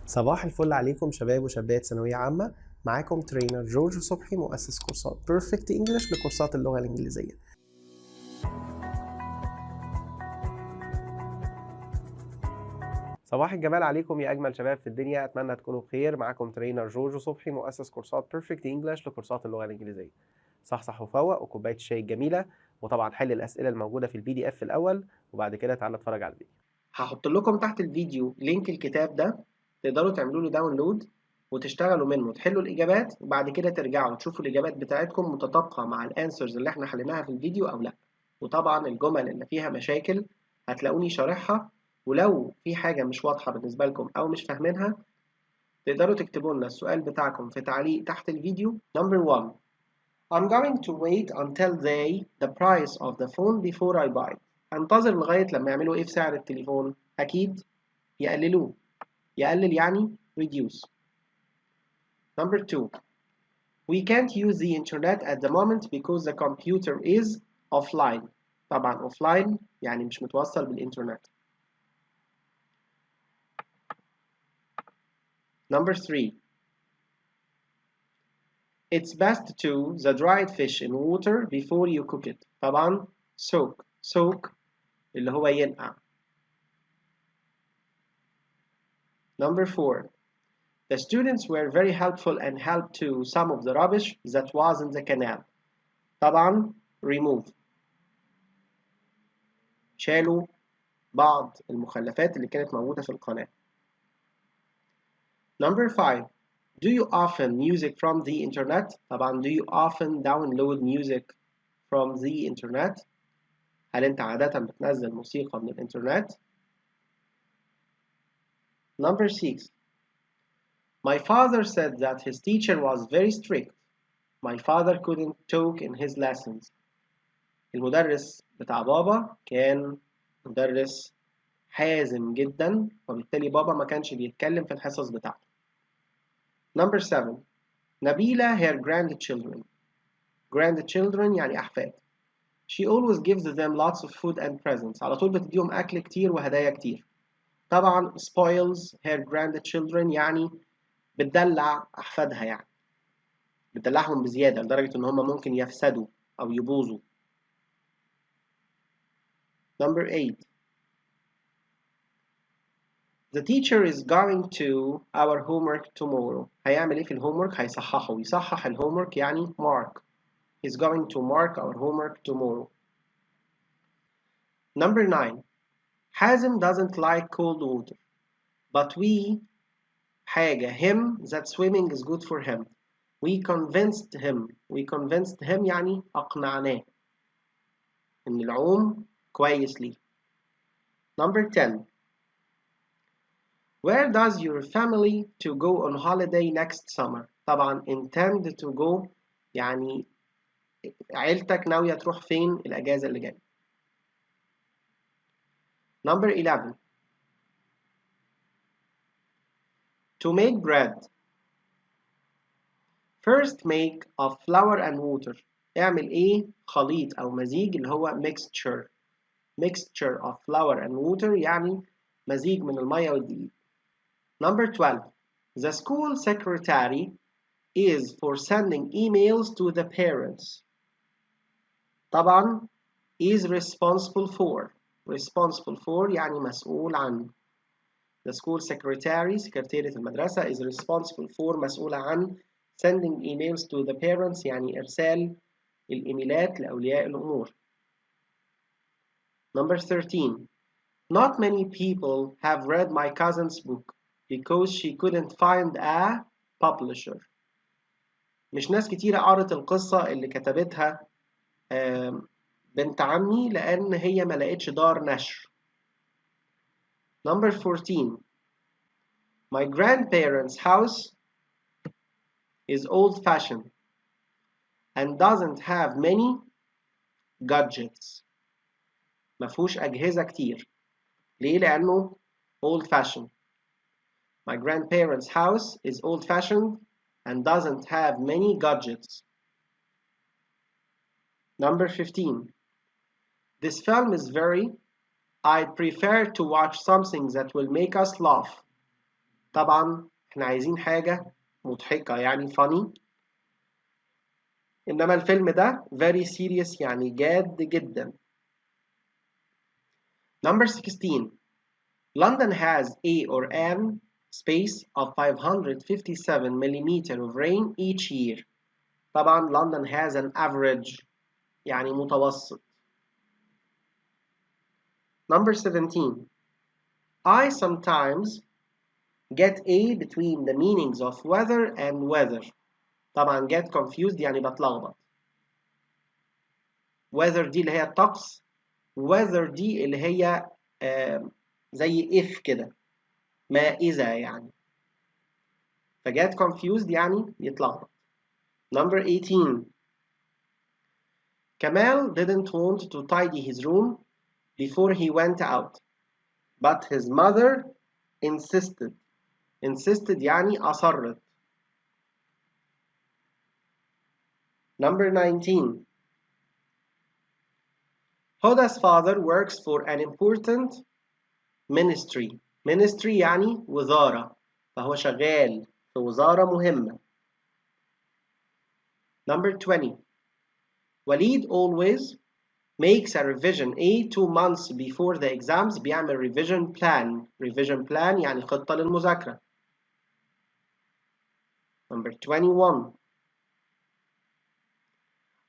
صباح الفل عليكم شباب وشابات ثانوية عامة. معاكم ترينر جورج وصبحي، مؤسس كورسات بيرفكت انجلش لكورسات اللغة الإنجليزية. صباح الجمال عليكم يا أجمل شباب في الدنيا، أتمنى تكونوا بخير. معاكم ترينر جورج وصبحي، مؤسس كورسات بيرفكت انجلش لكورسات اللغة الإنجليزية. صحصح وفوق وكوباية الشاي الجميلة، وطبعا حل الأسئلة الموجودة في PDF الأول، وبعد كده تعالى اتفرج على الفيديو. هحط لكم تحت الفيديو لينك الكتاب ده، تقدروا تعملوا له داونلود وتشتغلوا منه، تحلوا الإجابات وبعد كده ترجعوا تشوفوا الإجابات بتاعتكم متطابقة مع الأنسرز اللي احنا حليناها في الفيديو أو لأ. وطبعا الجمل اللي فيها مشاكل هتلاقوني شارحها، ولو في حاجة مش واضحة بالنسبة لكم أو مش فاهمينها تقدروا تكتبوا لنا السؤال بتاعكم في تعليق تحت الفيديو. Number 1. I'm going to wait until the price of the phone before I buy it. انتظر لغاية لما يعملوا ايه في سعر التليفون؟ أكيد يقللوه. يقلل يعني reduce. Number 2. We can't use the internet at the moment because the computer is offline. طبعا offline يعني مش متوصل بالإنترنت. Number 3. It's best to the dried fish in water before you cook it. طبعا soak اللي هو ينقع. Number 4. The students were very helpful and helped to some of the rubbish that was in the canal. طبعا remove. شالوا بعض المخلفات اللي كانت موجودة في القناة. Number 5. Do you often music from the internet? طبعا do you often download music from the internet? هل أنت عادة بتنزل موسيقى من الإنترنت؟ Number 6. My father said that his teacher was very strict. My father couldn't talk in his lessons. المدرس بتاع بابا كان مدرس حازم جدا، وبالتالي بابا ما كانش بيتكلم في الحصص بتاعته. Number 7. نبيلة her grandchildren. Grandchildren يعني أحفاد. She always gives them lots of food and presents. على طول بتديهم أكل كتير وهدايا كتير. طبعا spoils her grandchildren يعني بتدلع أحفادها، يعني بتدلعهم بزيادة لدرجة إن هم ممكن يفسدوا أو يبوظوا. Number 8. The teacher is going to our homework tomorrow. هيعمل إيه في الهومورك؟ هيصححه. يصحح الهومورك يعني mark. He's going to mark our homework tomorrow. Number 9. Hazem doesn't like cold water, but we حاجة him that swimming is good for him. We convinced him يعني أقنعناه إن العوم كويس ليه. Number 10. Where does your family to go on holiday next summer? طبعا intend to go يعني عيلتك ناوية تروح فين الأجازة اللي جاية. Number 11. To make bread. First make of flour and water. اعمل ايه؟ خليط أو مزيج اللي هو mixture. Mixture of flour and water يعني مزيج من المية والدقيق. Number 12. The school secretary is for sending emails to the parents. طبعا is responsible for يعني مسؤول عن. The school secretary سكرتيرة المدرسة is responsible for مسؤولة عن sending emails to the parents يعني إرسال الإيميلات لأولياء الأمور. Number 13. Not many people have read my cousin's book because she couldn't find a publisher. مش ناس كتيرة قرت القصة اللي كتبتها بنت عمي لأن هي ما لقتش دار نشر. Number 14. My grandparents' house is old-fashioned and doesn't have many gadgets. مفهوش أجهزة كتير. ليه؟ لأنه old-fashioned. My grandparents' house is old-fashioned and doesn't have many gadgets. Number 15. This film is I'd prefer to watch something that will make us laugh. طبعا احنا عايزين حاجة مضحكة يعني funny، إنما الفيلم ده very serious يعني جاد جدا. Number 16. London has a or an space of 557 millimeter of rain each year. طبعا London has an average يعني متوسط. Number 17. I sometimes get a between the meanings of weather and weather. طبعا get confused يعني بتلخبط. weather دي اللي هي الطقس، weather دي اللي هي زي if كده، ما إذا يعني، فget confused يعني يتلخبط. Number 18. Kamal didn't want to tidy his room before he went out, but his mother insisted. Insisted يعني أصرت. Number 19. Huda's father works for an important ministry. Ministry يعني وزارة، فهو شغال في وزارة مهمة. Number 20. Walid always makes a revision A 2 months before the exams. بيعمل revision plan. Revision plan يعني خطة للمذاكرة. Number 21.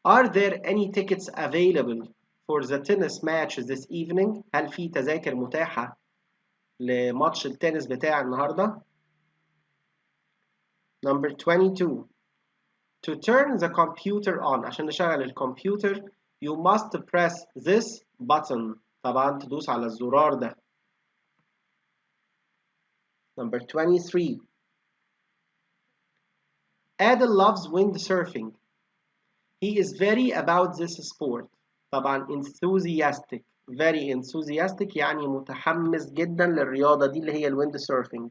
Are there any tickets available for the tennis match this evening? هل في تذاكر متاحة لماتش التنس بتاع النهاردة؟ Number 22. To turn the computer on، عشان نشغل الكمبيوتر you must press this button. طبعا تدوس على الزرار ده. Number 23. Adel loves windsurfing. He is very about this sport. طبعا enthusiastic. Very enthusiastic يعني متحمس جدا للرياضة دي اللي هي الwindsurfing.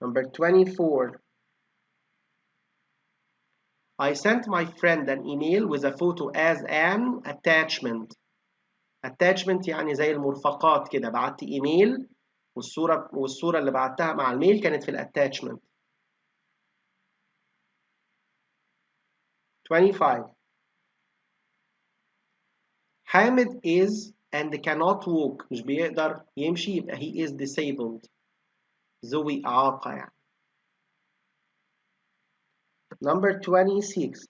Number 24. I sent my friend an email with a photo as an attachment. Attachment يعني زي المرفقات كده، بعت ايميل والصورة اللي بعتها مع الميل كانت في الاتاتشمنت. 25. حامد is and cannot walk، مش بيقدر يمشي يبقى he is disabled، ذوي إعاقة يعني. Number 26.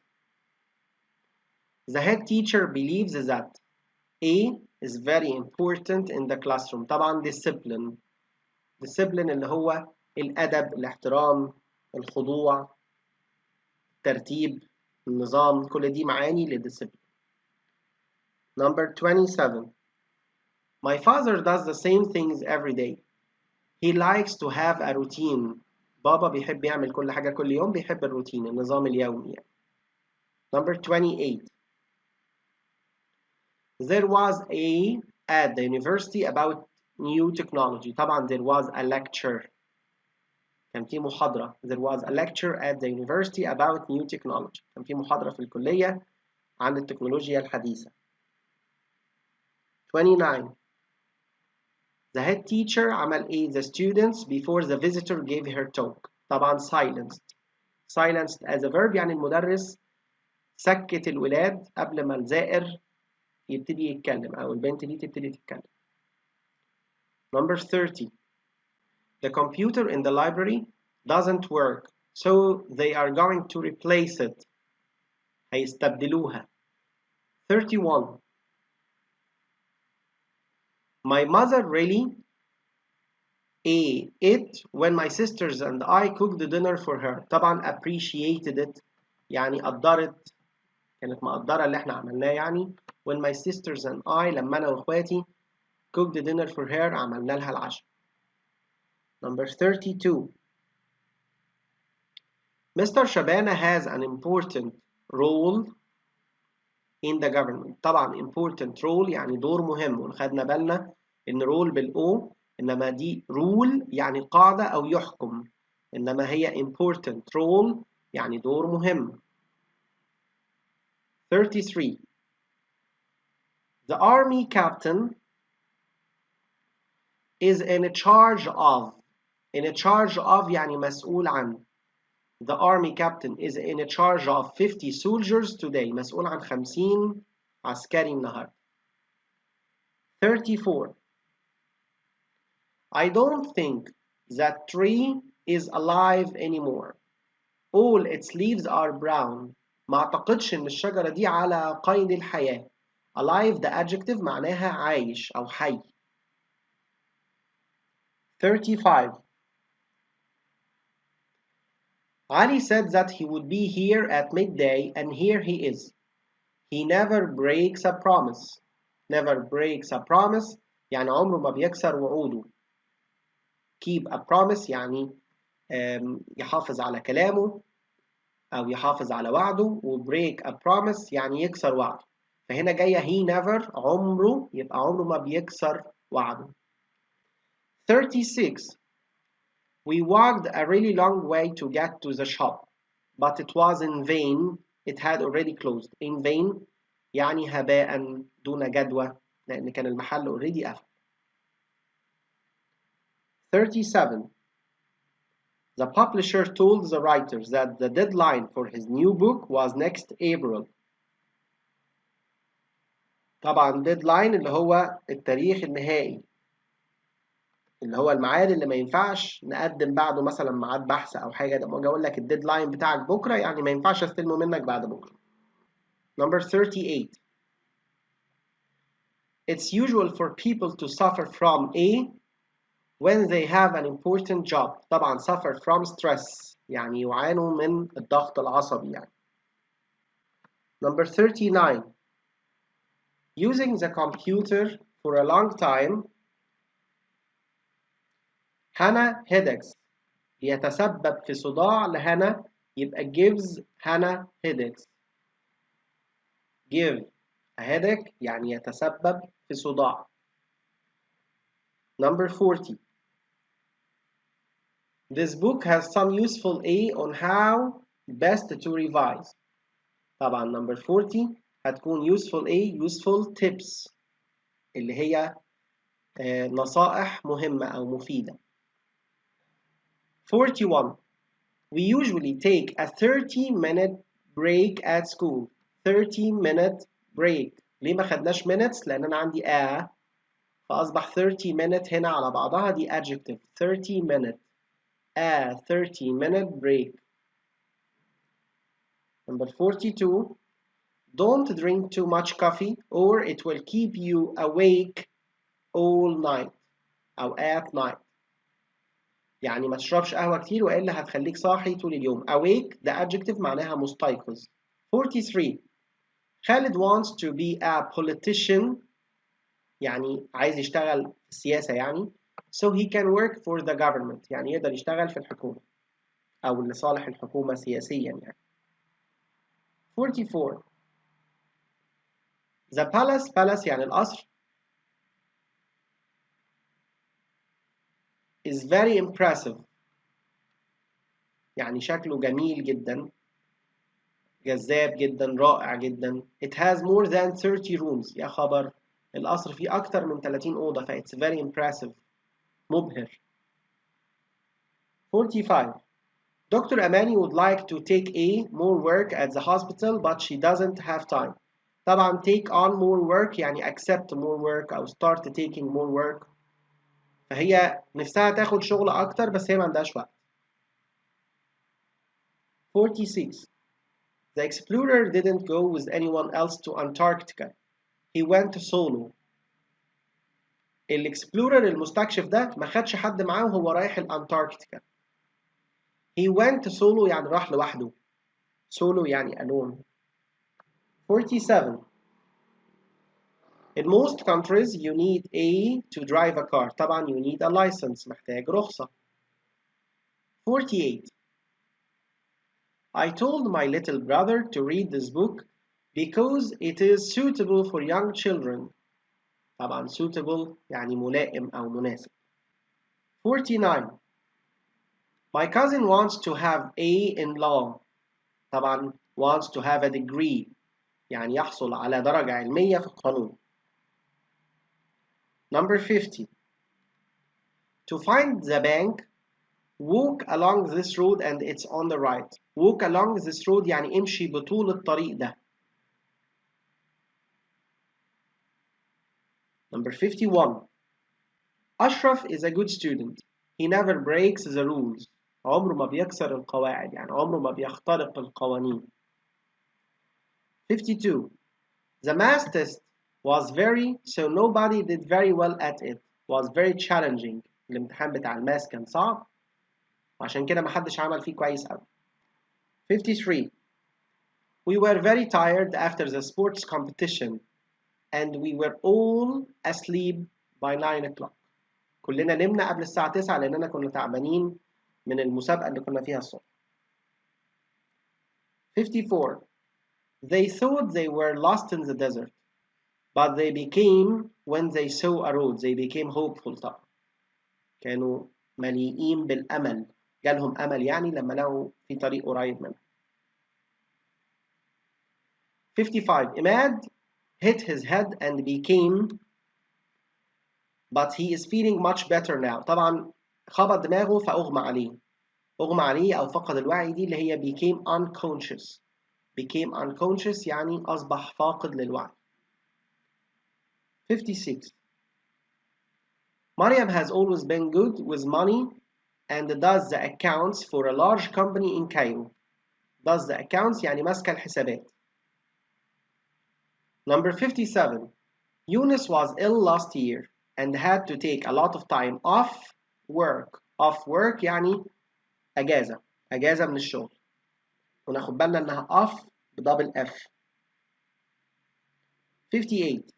The head teacher believes that A is very important in the classroom. طبعا discipline. discipline اللي هو الأدب، الاحترام، الخضوع، الترتيب، النظام، كل دي معاني للدiscipline. Number 27. My father does the same things every day. He likes to have a routine. بابا بيحب يعمل كل حاجة كل يوم، بيحب الروتين، النظام اليومي يعني. Number 28. There was at the university about new technology. طبعا there was a lecture. كان في محاضرة. There was a lecture at the university about new technology. كان في محاضرة في الكلية عن التكنولوجيا الحديثة. 29. The head teacher عمل ايه the students before the visitor gave her talk. طبعا silenced. Silenced as a verb يعني المدرس سكت الولاد قبل ما الزائر يبتدي يتكلم أو البنت دي تبتدي تتكلم. Number 30. The computer in the library doesn't work, so they are going to replace it. هيستبدلوها. 31. My mother really ate it when my sisters and I cooked the dinner for her. طبعا appreciated it يعني قدرت، كانت مقدرة اللي احنا عملناه يعني. when my sisters and I لما أنا وإخواتي cooked the dinner for her عملنا لها العشاء. Number 32. Mr. Shabana has an important role in the government. طبعا important role يعني دور مهم، وخدنا بالنا إن role بالO، إنما دي rule يعني قاعدة أو يحكم، إنما هي important role يعني دور مهم. 33. The army captain is in charge of. In charge of يعني مسؤول عن. The army captain is in charge of 50 soldiers today. مسؤول عن 50 عسكري النهارده. 34. I don't think that tree is alive anymore. All its leaves are brown. ما اعتقدش ان الشجرة دي على قيد الحياة. Alive ده adjective معناها عايش أو حي. 35. Ali said that he would be here at midday and here he is. He never breaks a promise. Never breaks a promise يعني عمره ما بيكسر وعوده. Keep a promise يعني يحافظ على كلامه أو يحافظ على وعده. و break a promise يعني يكسر وعده. فهنا جاية he never عمره يبقى عمره ما بيكسر وعده. 36. We walked a really long way to get to the shop, but it was in vain. It had already closed. In vain يعني هباء دون جدوى لأن كان المحل already قفل. 37. The publisher told the writers that the deadline for his new book was next April. طبعا deadline اللي هو التاريخ النهائي اللي هو الميعاد اللي ما ينفعش نقدم بعده مثلا ميعاد بحث او حاجه. ده اجي اقول لك الديدلاين بتاعك بكره يعني ما ينفعش استلمه منك بعد بكره. Number 38. It's usual for people to suffer from A when they have an important job. طبعا suffer from stress يعني يعانوا من الضغط العصبي يعني. Number 39. Using the computer for a long time. Hannah headaches. يتسبب في صداع لهنا يبقى gives Hannah headaches. Give a headache يعني يتسبب في صداع. Number 40. This book has some useful A on how best to revise. طبعا number 40 هتكون useful A useful tips اللي هي نصائح مهمة أو مفيدة. 41. We usually take a 30-minute break at school. 30-minute break. ليه ما خدناش minutes؟ لأن أنا عندي فأصبح 30 minute هنا على بعضها دي adjective. 30 minute. A 30-minute break. Number 42. Don't drink too much coffee or it will keep you awake all night أو at night. يعني ما تشربش قهوة كتير وإلا هتخليك صاحي طول اليوم. Awake ده adjective معناها مستيقظ. 43. Khalid wants to be a politician يعني عايز يشتغل في السياسة يعني so he can work for the government يعني يقدر يشتغل في الحكومة أو لصالح الحكومة سياسيا يعني. 44. The palace يعني القصر is very impressive يعني شكله جميل جدا جذاب جدا رائع جدا. It has more than 30 rooms. يا خبر القصر فيه أكتر من 30 أوضة ف it's very impressive مبهر. 45. Dr. Amani would like to take more work at the hospital but she doesn't have time. طبعا take on more work يعني accept more work أو start taking more work. فهي نفسها تاخد شغل أكتر بس هي ما عندهاش وقت. 46. The explorer didn't go with anyone else to Antarctica. He went solo. الاكسبلورر المستكشف ده ما خدش حد معاه وهو رايح الأنتاركتيكا. He went solo يعني راح لوحده. Solo يعني alone. 47. In most countries you need to drive a car. طبعا you need a license محتاج رخصة. 48. I told my little brother to read this book because it is suitable for young children. طبعا suitable يعني ملائم أو مناسب. 49. My cousin wants to have A in law. طبعا wants to have a degree يعني يحصل على درجة علمية في القانون. Number 50. To find the bank, walk along this road and it's on the right. Walk along this road يعني امشي بطول الطريق ده. Number 51. Ashraf is a good student. He never breaks the rules. عمره ما بيكسر القواعد يعني عمره ما بيخترق القوانين. 52. The math test was so nobody did very well at it. Was very challenging. الامتحان بتاع الماس كان صعب وعشان كده محدش عمل فيه كويس قوي. 53. We were very tired after the sports competition and we were all asleep by 9 o'clock. كلنا نمنا قبل الساعة 9 لأننا كنا تعبانين من المسابقة اللي كنا فيها الصبح. 54. They thought they were lost in the desert, but they became, when they saw a road, they became hopeful طبعا. كانوا مليئين بالأمل. جالهم أمل يعني لما لقوا في طريق قريب منهم. 55. Imad hit his head and became, but he is feeling much better now. طبعا خبط دماغه فأغمى عليه. أغمى عليه أو فقد الوعي دي اللي هي became unconscious. became unconscious يعني أصبح فاقد للوعي. 56. Mariam has always been good with money and does the accounts for a large company in Cairo. Does the accounts يعني ماسكة الحسابات. Number 57. Yunus was ill last year and had to take a lot of time off work. Off work يعني أجازة. أجازة من الشغل. وناخد بالنا إنها off بدبل F. 58.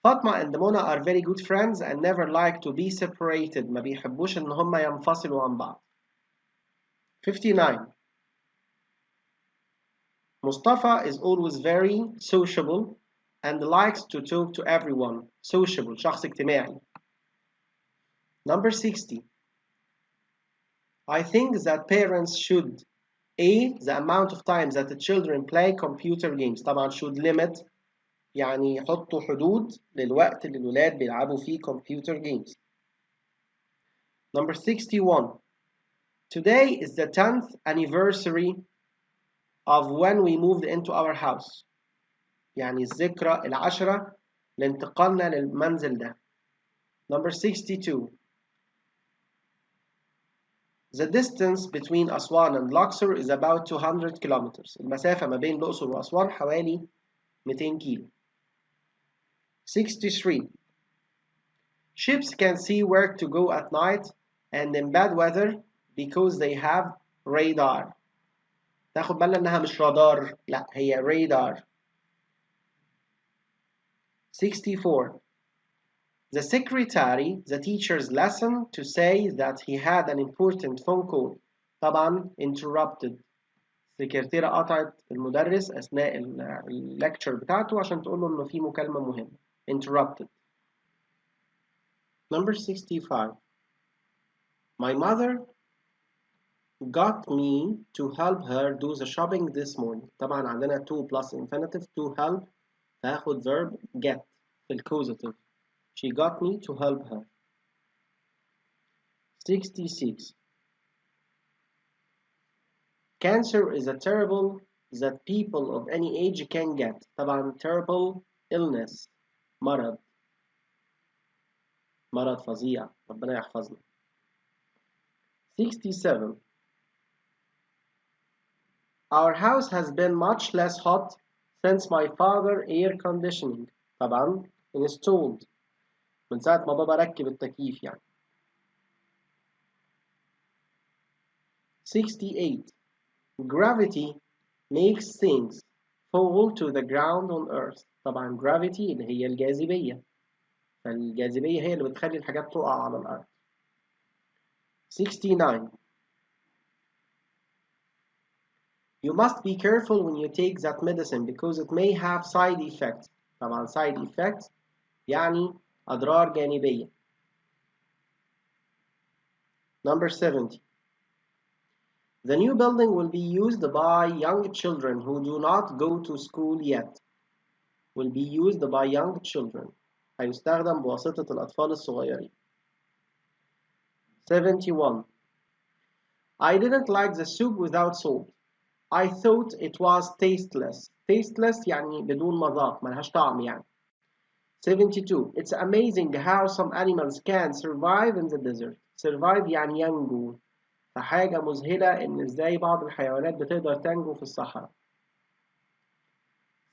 Fatma and Mona are very good friends and never like to be separated. ما بيحبوش إن هما ينفصلوا عن بعض. 59. Mustafa is always very sociable and likes to talk to everyone. Sociable, شخص اجتماعي. Number 60. I think that parents should A. The amount of times that the children play computer games. طبعا should limit يعني يحطوا حدود للوقت اللي الولاد بيلعبوا فيه computer games. Number 61. Today is the 10th anniversary of when we moved into our house. يعني الذكرى العشرة لانتقالنا للمنزل ده. Number 62. The distance between أسوان and Luxor is about 200 kilometers. المسافة ما بين الأقصر وأسوان حوالي 200 كيلو. 63. Ships can see where to go at night and in bad weather because they have radar. تاخد بالنا إنها مش رادار، لا هي radar. 64. The secretary, the teacher's lesson to say that he had an important phone call. طبعا interrupted. السكرتيرة قطعت المدرس أثناء الليكتشر بتاعته عشان تقول له إنه في مكالمة مهمة. interrupted. Number 65. My mother got me to help her do the shopping this morning. طبعا عندنا to plus infinitive to help تاخد verb get في الcausative. She got me to help her. 66. Cancer is a terrible that people of any age can get. طبعا terrible illness مرض فظيع ربنا يحفظنا. 67. Our house has been much less hot since my father air conditioning. طبعا installed من ساعة ما بابا ركب التكييف يعني. 68. Gravity makes things fall to the ground on earth. طبعا gravity اللي هي الجاذبية. فالجاذبية هي اللي بتخلي الحاجات تقع على الأرض. 69. You must be careful when you take that medicine because it may have side effects. طبعا side effects يعني أضرار جانبية. Number 70. The new building will be used by young children who do not go to school yet. Will be used by young children. هيستخدم بواسطة الأطفال الصغيرين. 71. I didn't like the soup without salt. I thought it was tasteless. Tasteless يعني بدون مذاق، ملهاش طعم يعني. 72. It's amazing how some animals can survive in the desert. Survive يعني ينجو. فحاجة مذهلة إن إزاي بعض الحيوانات بتقدر تنجو في الصحراء.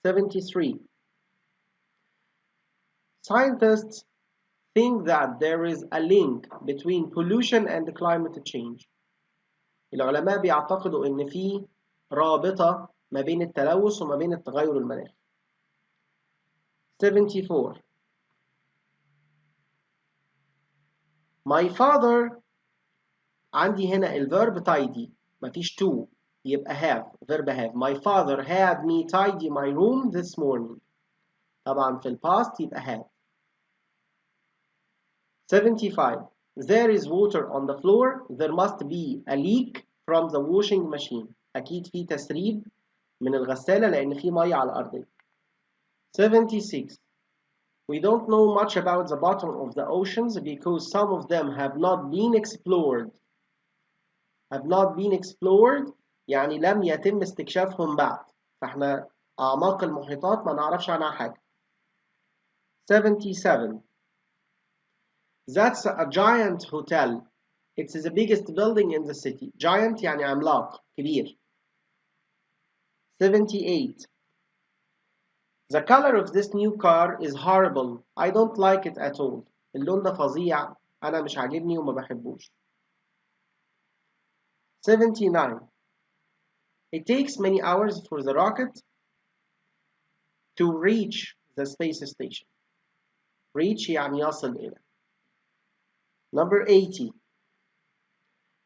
73. Scientists think that there is a link between pollution and climate change. العلماء بيعتقدوا إن في رابطة ما بين التلوث وما بين التغير المناخي. 74. My father عندي هنا الverb tidy مفيش to يبقى have verb have. My father had me tidy my room this morning. طبعا في الباست يبقى had. 75. There is water on the floor. There must be a leak from the washing machine. أكيد في تسريب من الغسالة لأن في مية على الأرض. 76. We don't know much about the bottom of the oceans because some of them have not been explored. Have not been explored يعني لم يتم استكشافهم بعد. فاحنا أعماق المحيطات ما نعرفش عنها حاجة. 77. That's a giant hotel. It's the biggest building in the city. Giant يعني عملاق كبير. 78. The color of this new car is horrible. I don't like it at all. اللون ده فظيع. أنا مش عاجبني وما بحبوش. 79. It takes many hours for the rocket to reach the space station. Reach يعني يصل إلى. Number 80.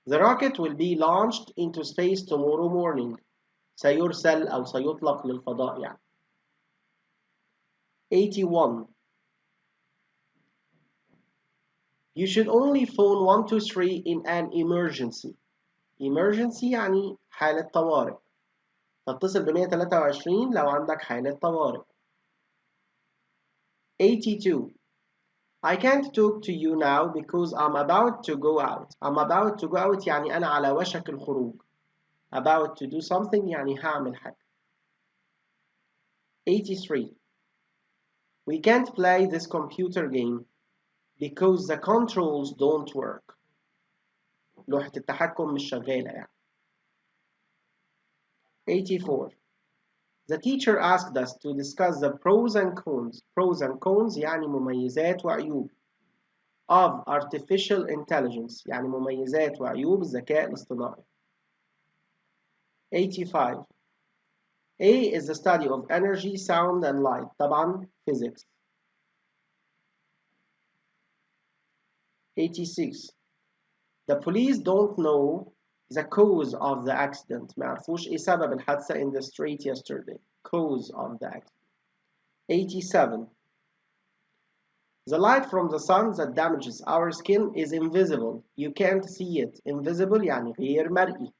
The rocket will be launched into space tomorrow morning. سيرسل أو سيطلق للفضاء يعني. 81. You should only phone 123 in an emergency. Emergency يعني حالة طوارئ. تتصل ب 123 لو عندك حالة طوارئ. 82. I can't talk to you now because I'm about to go out. I'm about to go out يعني أنا على وشك الخروج. About to do something يعني هعمل حاجة. 83. We can't play this computer game because the controls don't work. لوحة التحكم مش شغالة يعني. 84. The teacher asked us to discuss the pros and cons. Pros and cons يعني مميزات وعيوب. Of artificial intelligence يعني مميزات وعيوب الذكاء الاصطناعي. 85. A is the study of energy, sound and light. طبعا physics. 86. The police don't know the cause of the accident. ما عرفوش ايه سبب الحادثة in the street yesterday. Cause of the accident. 87. The light from the sun that damages our skin is invisible. You can't see it. Invisible يعني غير مرئي.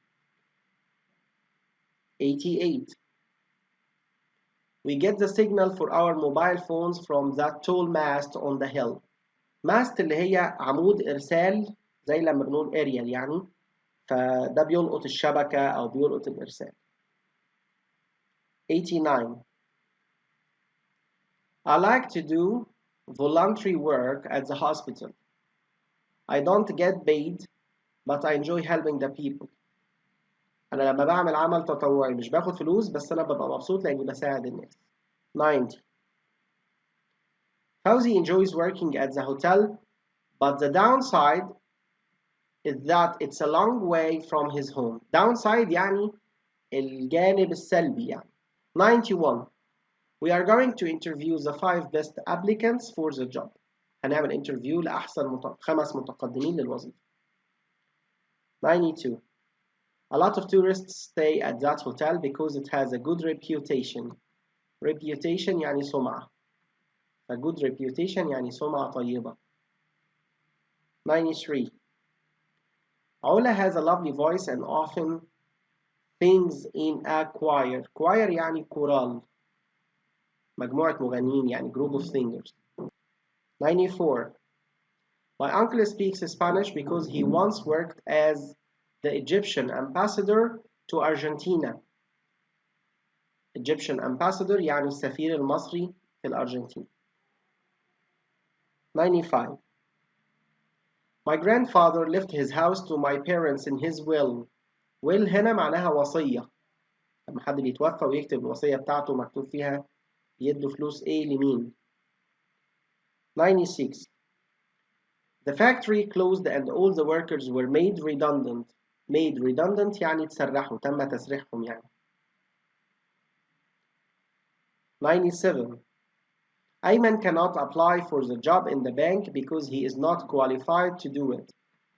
88. We get the signal for our mobile phones from that tall mast on the hill. mast اللي هي عمود إرسال زي لما بنقول aerial يعني فده بيلقط الشبكة أو بيلقط الإرسال. 89. I like to do voluntary work at the hospital. I don't get paid but I enjoy helping the people. أنا لما بعمل عمل تطوعي مش باخد فلوس بس أنا ببقى مبسوط لأني بساعد الناس. 90. Fauzi enjoys working at the hotel but the downside is that it's a long way from his home. Downside يعني الجانب السلبي يعني. 91. We are going to interview the 5 best applicants for the job. هنعمل interview لأحسن 5 متقدمين للوظيفة. 92. A lot of tourists stay at that hotel because it has a good reputation. Reputation يعني سمعة. A good reputation يعني سمعة طيبة. 93. Ola has a lovely voice and often sings in a choir. Choir يعني كورال. مجموعة مغنيين يعني group of singers. 94. My uncle speaks Spanish because he once worked as the Egyptian ambassador to Argentina. Egyptian ambassador يعني السفير المصري في الأرجنتين. 95. My grandfather left his house to my parents in his will. will هنا معناها وصية. لما حد بيتوفى ويكتب الوصية بتاعته مكتوب فيها يدوا فلوس إيه لمين. 96. The factory closed and all the workers were made redundant. Made redundant يعني تسرحوا، تم تسريحهم يعني. 97. Ayman cannot apply for the job in the bank because he is not qualified to do it.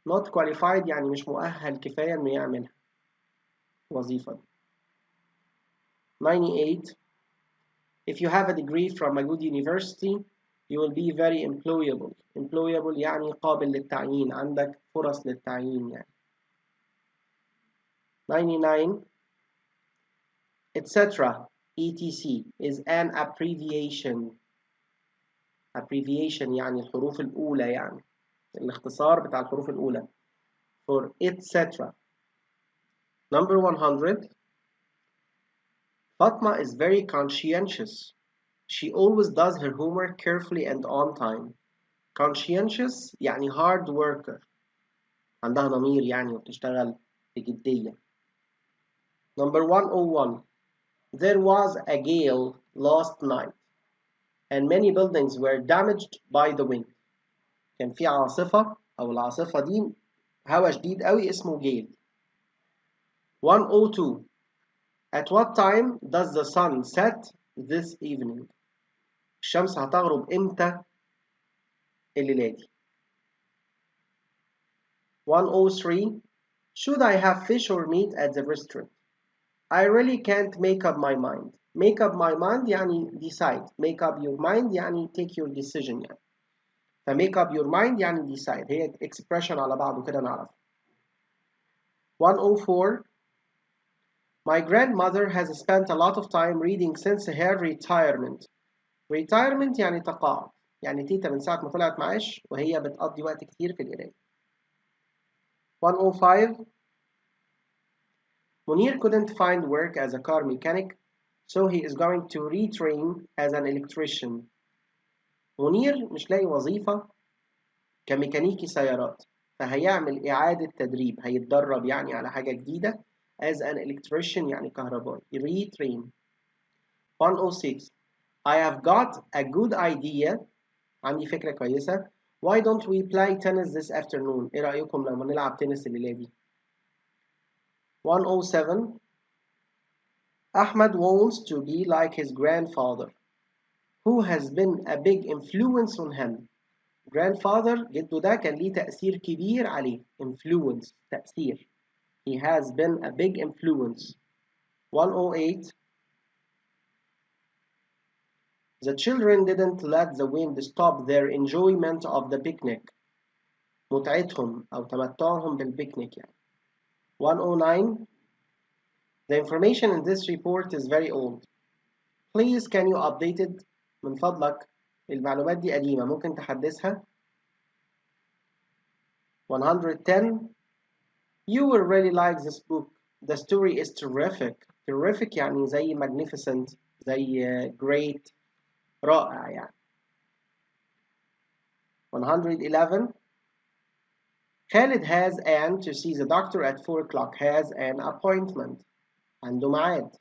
Not qualified يعني مش مؤهل كفاية إنه يعملها. وظيفة. 98. If you have a degree from a good university, you will be very employable. Employable يعني قابل للتعيين، عندك فرص للتعيين يعني. 99. etc. etc. is an abbreviation. Abbreviation يعني الحروف الأولى يعني الاختصار بتاع الحروف الأولى for etc. Number 100. Fatma is very conscientious. She always does her homework carefully and on time. Conscientious يعني hard worker. عندها ضمير يعني وبتشتغل بجدية. Number 101. There was a gale last night and many buildings were damaged by the wind. كان في عاصفة أو العاصفة دي هوا شديد قوي اسمه gale. 102. At what time does the sun set this evening? الشمس هتغرب إمتى الليلة دي؟ 103. Should I have fish or meat at the restaurant? I really can't make up my mind. Make up my mind يعني decide. Make up your mind يعني take your decision يعني. فmake up your mind يعني decide. هي expression على بعضه كده نعرف. 104. My grandmother has spent a lot of time reading since her retirement. Retirement يعني تقاعد. يعني تيتا من ساعة ما طلعت معاش وهي بتقضي وقت كتير في القراية. 105. Munir couldn't find work as a car mechanic, so he is going to retrain as an electrician. منير مش لاقي وظيفة كميكانيكي سيارات، فهيعمل إعادة تدريب، هيتدرب يعني على حاجة جديدة as an electrician يعني كهربائي. retrain. 106. I have got a good idea. عندي فكرة كويسة. Why don't we play tennis this afternoon? إيه رأيكم لما نلعب تنس الليلة دي؟ 107. Ahmed wants to be like his grandfather, who has been a big influence on him. Grandfather جده ده كان ليه تأثير كبير عليه. Influence تأثير. He has been a big influence. 108. The children didn't let the wind stop their enjoyment of the picnic. متعتهم أو تمتعهم بالبيكنيك يعني. 109. The information in this report is very old. Please can you update it? من فضلك المعلومات دي قديمة ممكن تحدثها. 110. You will really like this book. The story is terrific. Terrific يعني زي magnificent زي great رائع يعني. 111. Khalid has to see the doctor at 4 o'clock. Has an appointment. عنده ميعاد.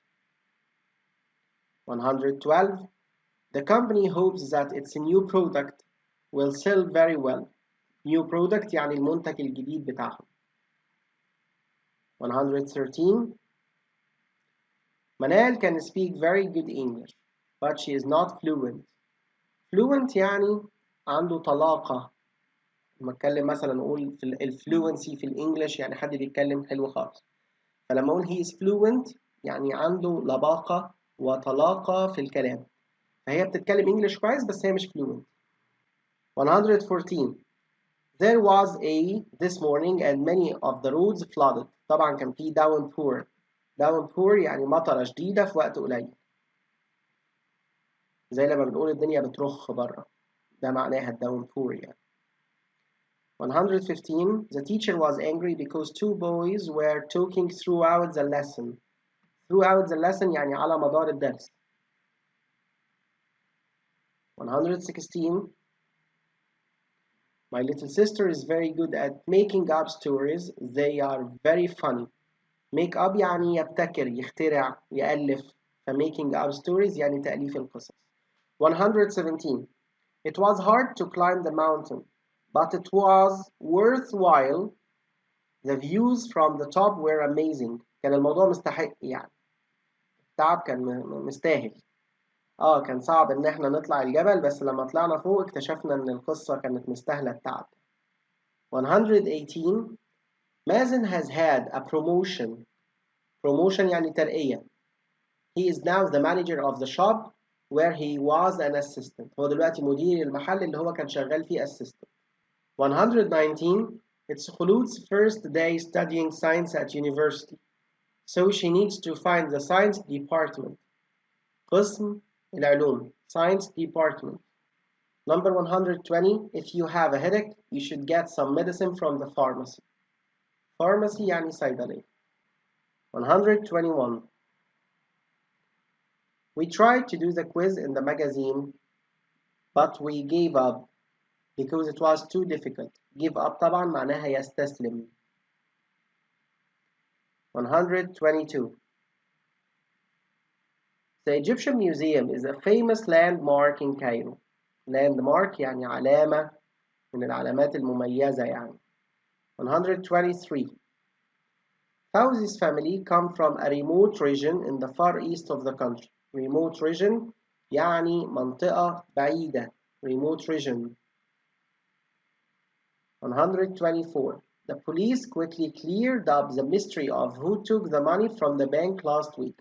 112. The company hopes that its new product will sell very well. New product يعني المنتج الجديد بتاعهم. 113. Manal can speak very good English, but she is not fluent. Fluent يعني عنده طلاقة. لما اتكلم مثلا نقول في الفلوينسي في الانجليش يعني حد بيتكلم حلو خالص. فلما اقول he is fluent يعني عنده لباقة وطلاقة في الكلام. فهي بتتكلم انجليش كويس بس هي مش fluent. 114. There was this morning and many of the roads flooded. طبعا كان في downpour. downpour يعني مطرة شديدة في وقت قليل. زي لما بنقول الدنيا بترخ بره. ده معناها downpour يعني. 115. The teacher was angry because two boys were talking throughout the lesson. Throughout the lesson يعني على مدار الدرس. 116. My little sister is very good at making up stories. They are very funny. Make up يعني يبتكر، يخترع، يألف. making up stories يعني تأليف القصص. 117. It was hard to climb the mountain, but it was worthwhile. The views from the top were amazing. كان الموضوع مستحق يعني. التعب كان مستاهل. كان صعب ان احنا نطلع الجبل، بس لما طلعنا فوق اكتشفنا ان القصة كانت مستاهلة التعب. 118. مازن has had a promotion. Promotion يعني ترقية. He is now the manager of the shop where he was an assistant. هو دلوقتي مدير المحل اللي هو كان شغال فيه assistant. 119. It's Khulud's first day studying science at university. So she needs to find the science department. قسم العلوم. Science department. Number 120. If you have a headache, you should get some medicine from the pharmacy. Pharmacy يعني صيدلية. 121. We tried to do the quiz in the magazine, but we gave up because it was too difficult. Give up طبعا معناها يستسلم. 122. The Egyptian Museum is a famous landmark in Cairo. Landmark يعني علامة من العلامات المميزة يعني. 123. Fauzi's family come from a remote region in the far east of the country. Remote region يعني منطقة بعيدة. Remote region. 124. The police quickly cleared up the mystery of who took the money from the bank last week.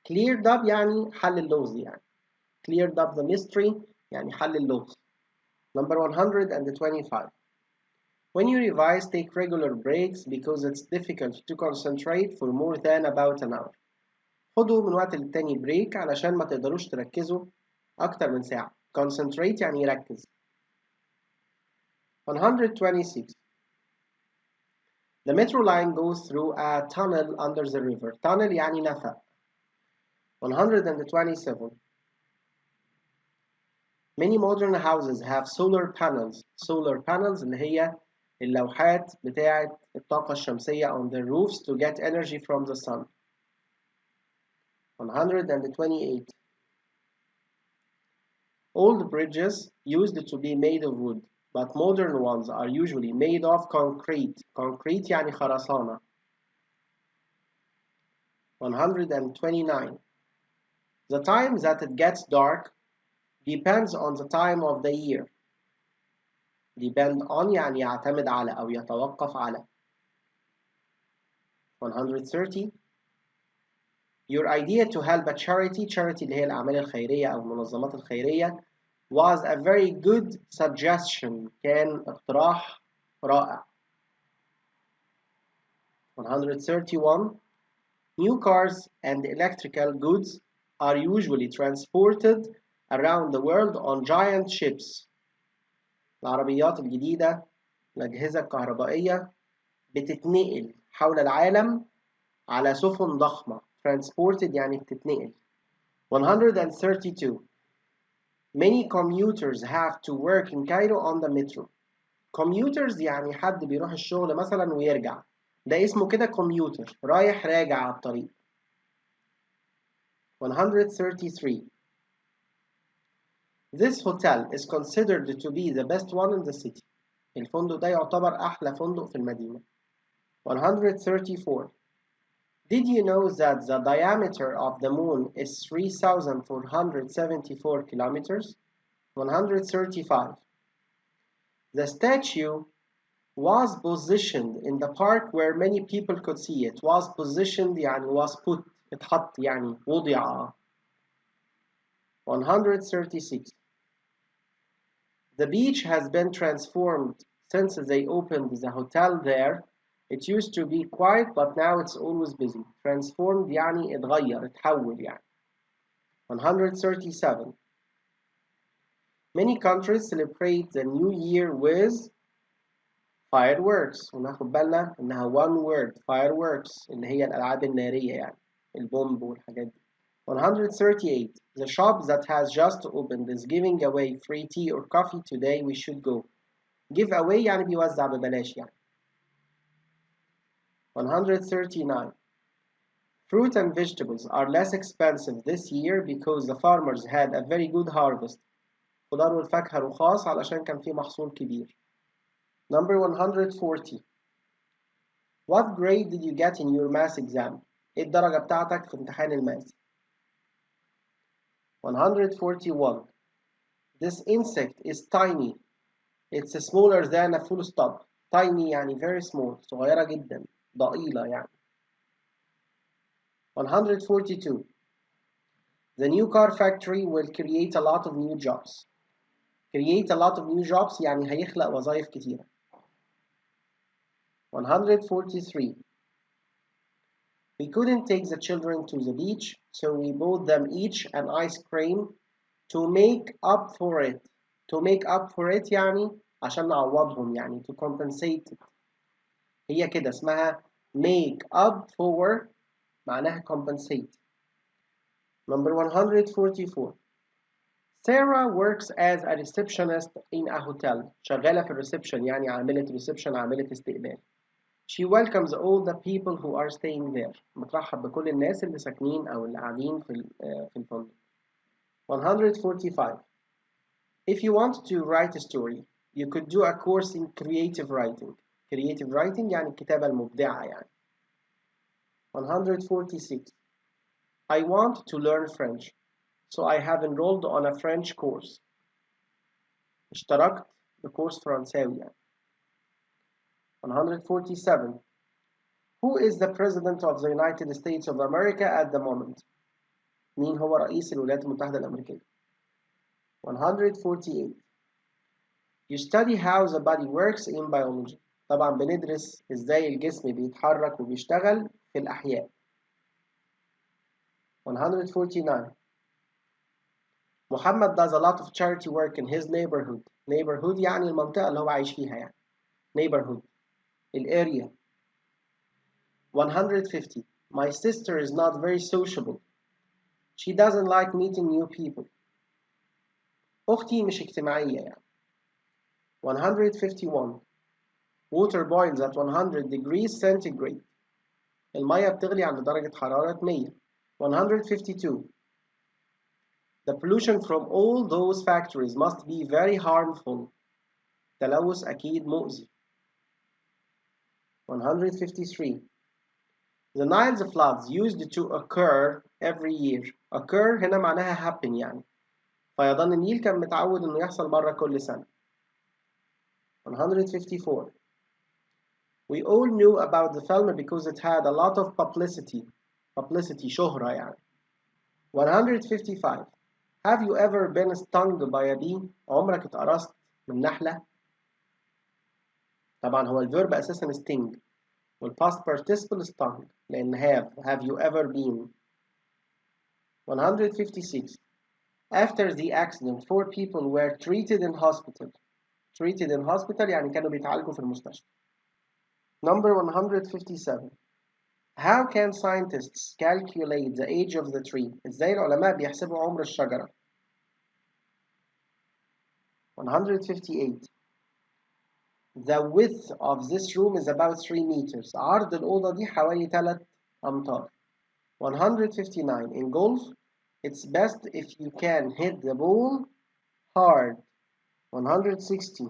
Cleared up يعني حل اللغز يعني. Cleared up the mystery يعني حل اللغز. Number 125. When you revise, take regular breaks because it's difficult to concentrate for more than about an hour. خدوا من وقت للتاني بريك علشان ما تقدروش تركزوا أكتر من ساعة. Concentrate يعني يركز. 126. The metro line goes through a tunnel under the river. Tunnel يعني نفق. 127. Many modern houses have solar panels. Solar panels اللي هي اللوحات بتاعة الطاقة الشمسية on the roofs to get energy from the sun. 128. Old bridges used to be made of wood, but modern ones are usually made of concrete. Concrete يعني خرسانة. 129. The time that it gets dark depends on the time of the year. Depend on يعني يعتمد على أو يتوقف على. 130. Your idea to help a charity اللي هي الأعمال الخيرية أو المنظمات الخيرية was a very good suggestion. كان اقتراح رائع. 131. New cars and electrical goods are usually transported around the world on giant ships. العربيات الجديدة الأجهزة الكهربائية بتتنقل حول العالم على سفن ضخمة. Transported يعني بتتنقل. 132. Many commuters have to work in Cairo on the metro. Commuters يعني حد بيروح الشغل مثلا ويرجع. ده اسمه كده commuter. رايح راجع على الطريق. 133. This hotel is considered to be the best one in the city. الفندق ده يعتبر أحلى فندق في المدينة. 134. Did you know that the diameter of the moon is 3,474 kilometers? 135. The statue was positioned in the park where many people could see it. Was positioned يعني was put. اتحط يعني وضع. 136. The beach has been transformed since they opened the hotel there. It used to be quiet, but now it's always busy. Transformed يعني اتغير، اتحول يعني. 137. Many countries celebrate the New Year with fireworks، وناخد بالنا إنها one word fireworks اللي هي الألعاب النارية يعني البومب والحاجات دي. 138 The shop that has just opened is giving away free tea or coffee today we should go. give away يعني بيوزع ببلاش يعني. 139 Fruit and vegetables are less expensive this year because the farmers had a very good harvest. خضار والفاكهة رخاص علشان كان في محصول كبير. Number 140 What grade did you get in your math exam? إيه الدرجة بتاعتك في امتحان الماس؟ 141 This insect is tiny. It's smaller than a full stop. Tiny يعني very small. صغيرة جدا. ضئيلة يعني. 142 The new car factory will create a lot of new jobs. Create a lot of new jobs يعني هيخلق وظائف كتيرة. 143 We couldn't take the children to the beach, so we bought them each an ice cream to make up for it. To make up for it يعني عشان نعوضهم يعني to compensate it. هي كده اسمها make up for معناها compensate. Number 144 Sarah works as a receptionist in a hotel. شغالة في الريسبشن يعني عاملة ريسبشن عاملة استقبال. She welcomes all the people who are staying there. بترحب بكل الناس اللي ساكنين أو اللي قاعدين في الفندق. 145 If you want to write a story, you could do a course in creative writing. Creative writing يعني الكتابة المبدعة يعني. 146 I want to learn French, so I have enrolled on a French course. اشتركت بكورس فرنساوي يعني. 147 Who is the President of the United States of America at the moment? مين هو رئيس الولايات المتحدة الأمريكية؟ 148 You study how the body works in biology. طبعا بندرس ازاي الجسم بيتحرك وبيشتغل في الأحياء. 149 محمد does a lot of charity work in his neighborhood. Neighborhood يعني المنطقة اللي هو عايش فيها يعني. Neighborhood الاريا. 150 My sister is not very sociable. She doesn't like meeting new people. أختي مش اجتماعية يعني. 151 Water boils at 100 degrees centigrade. المية بتغلي عند درجة حرارة 100. 152 The pollution from all those factories must be very harmful. تلوث أكيد مؤذي. 153 The Nile's floods used to occur every year. Occur هنا معناها happen يعني. فيضان النيل كان متعود إنه يحصل مرة كل سنة. 154 We all knew about the film because it had a lot of publicity. Publicity شهرة يعني. 155 Have you ever been stung by a bee? عمرك اتقرصت من نحلة؟ طبعا هو الفيرب أساسا sting والpast participle stung لأن have you ever been. 156 After the accident 4 people were treated in hospital. Treated in hospital يعني كانوا بيتعالجوا في المستشفى. Number 157 How can scientists calculate the age of the tree? إزاي العلماء بيحسبوا عمر الشجرة؟ 158 The width of this room is about 3 meters. عرض الأوضة دي حوالي 3 أمتار. 159 In golf, it's best if you can hit the ball hard. 160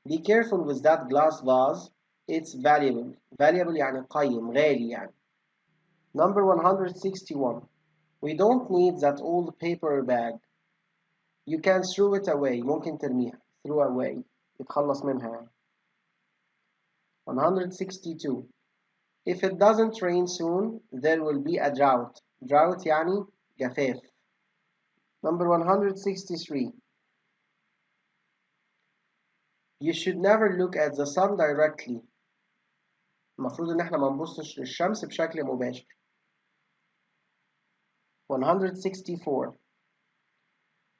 Be careful with that glass vase. It's valuable. Valuable يعني قيم غالي يعني. Number 161 We don't need that old paper bag. You can throw it away. ممكن ترميها. Throw away. يتخلص منها يعني. 162 If it doesn't rain soon, there will be a drought. Drought يعني جفاف. Number 163 You should never look at the sun directly. المفروض إن احنا ما نبصش للشمس بشكل مباشر. 164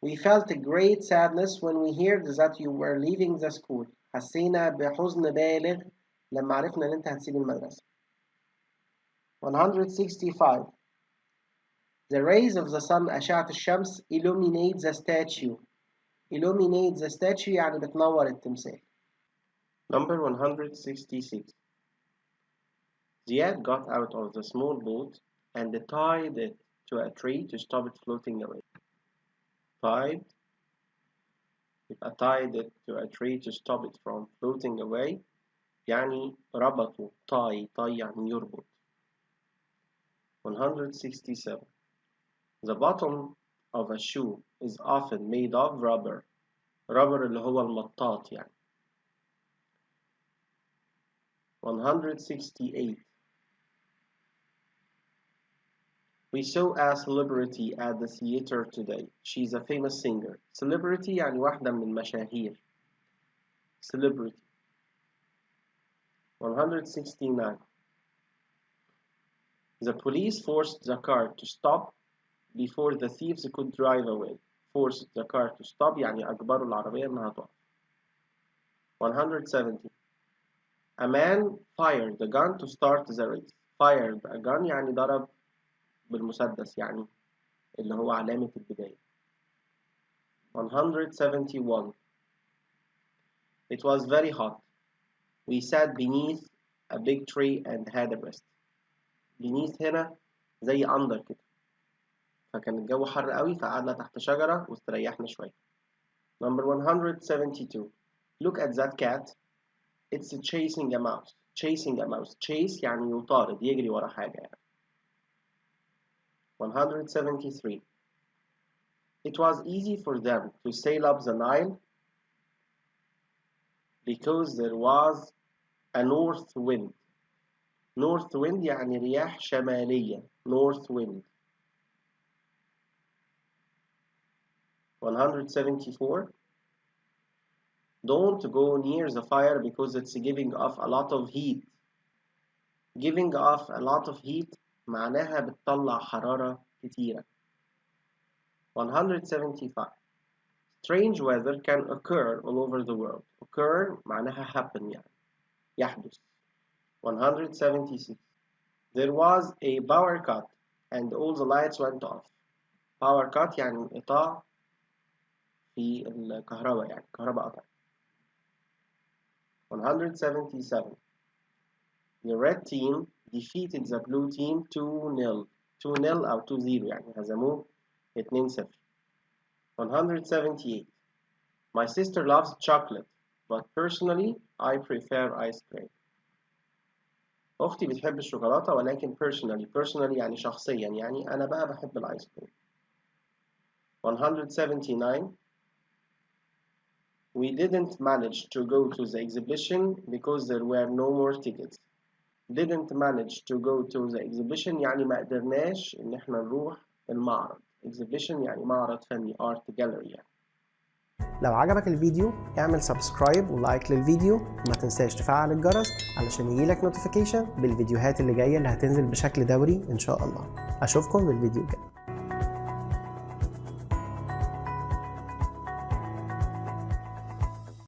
We felt a great sadness when we heard that you were leaving the school. حسينا بحزن بالغ لما عرفنا إن أنت هتسيب المدرسة. 165. The rays of the sun أشعة الشمس illuminate the statue. Illuminate the statue يعني بتنور التمثال. Number 166. Ziad got out of the small boat and tied it to a tree to stop it floating away. Tied it to a tree to stop it from floating away يعني ربطه. tie يعني يربط. 167. The bottom of a shoe is often made of rubber. rubber اللي هو المطاط يعني. 168. We saw a celebrity at the theater today. She's a famous singer. Celebrity يعني واحدة من المشاهير. Celebrity. 169. The police forced the car to stop before the thieves could drive away. Forced the car to stop يعني أجبروا العربية إنها تقف. 170. A man fired the gun to start the race. Fired a gun يعني ضرب بالمسدس يعني اللي هو علامة البداية. 171. It was very hot. We sat beneath a big tree and had a rest. beneath هنا زي under كده. فكان الجو حر قوي فقعدنا تحت شجرة واستريحنا شوية. Number 172. Look at that cat. It's chasing a mouse. Chasing a mouse. Chase يعني يطارد يجري ورا حاجة يعني. 173. It was easy for them to sail up the Nile because there was a north wind. North wind يعني رياح شمالية. North wind. 174. Don't go near the fire because it's giving off a lot of heat. Giving off a lot of heat معناها بتطلع حرارة كتيرة. 175. Strange weather can occur all over the world. Occur معناها happen يعني يحدث. 176. There was a power cut and all the lights went off. Power cut يعني انقطاع في الكهرباء يعني الكهرباء قطعت. 177. The red team defeated the blue team 2-0. 2-0 أو 2-0 يعني هزموه 2-0. 178. My sister loves chocolate, but personally I prefer ice cream. أختي بتحب الشوكولاتة ولكن personally يعني شخصيا يعني أنا بقى بحب الآيس كريم. 179. We didn't manage to go to the exhibition because there were no more tickets. Didn't manage to go to the exhibition يعني ما قدرناش إن إحنا نروح المعرض. Exhibition يعني معرض فني art gallery يعني. لو عجبك الفيديو اعمل سبسكرايب ولايك للفيديو وما تنساش تفعل الجرس علشان يجيلك نوتيفيكيشن بالفيديوهات اللي جاية اللي هتنزل بشكل دوري إن شاء الله. أشوفكم بالفيديو الجاي.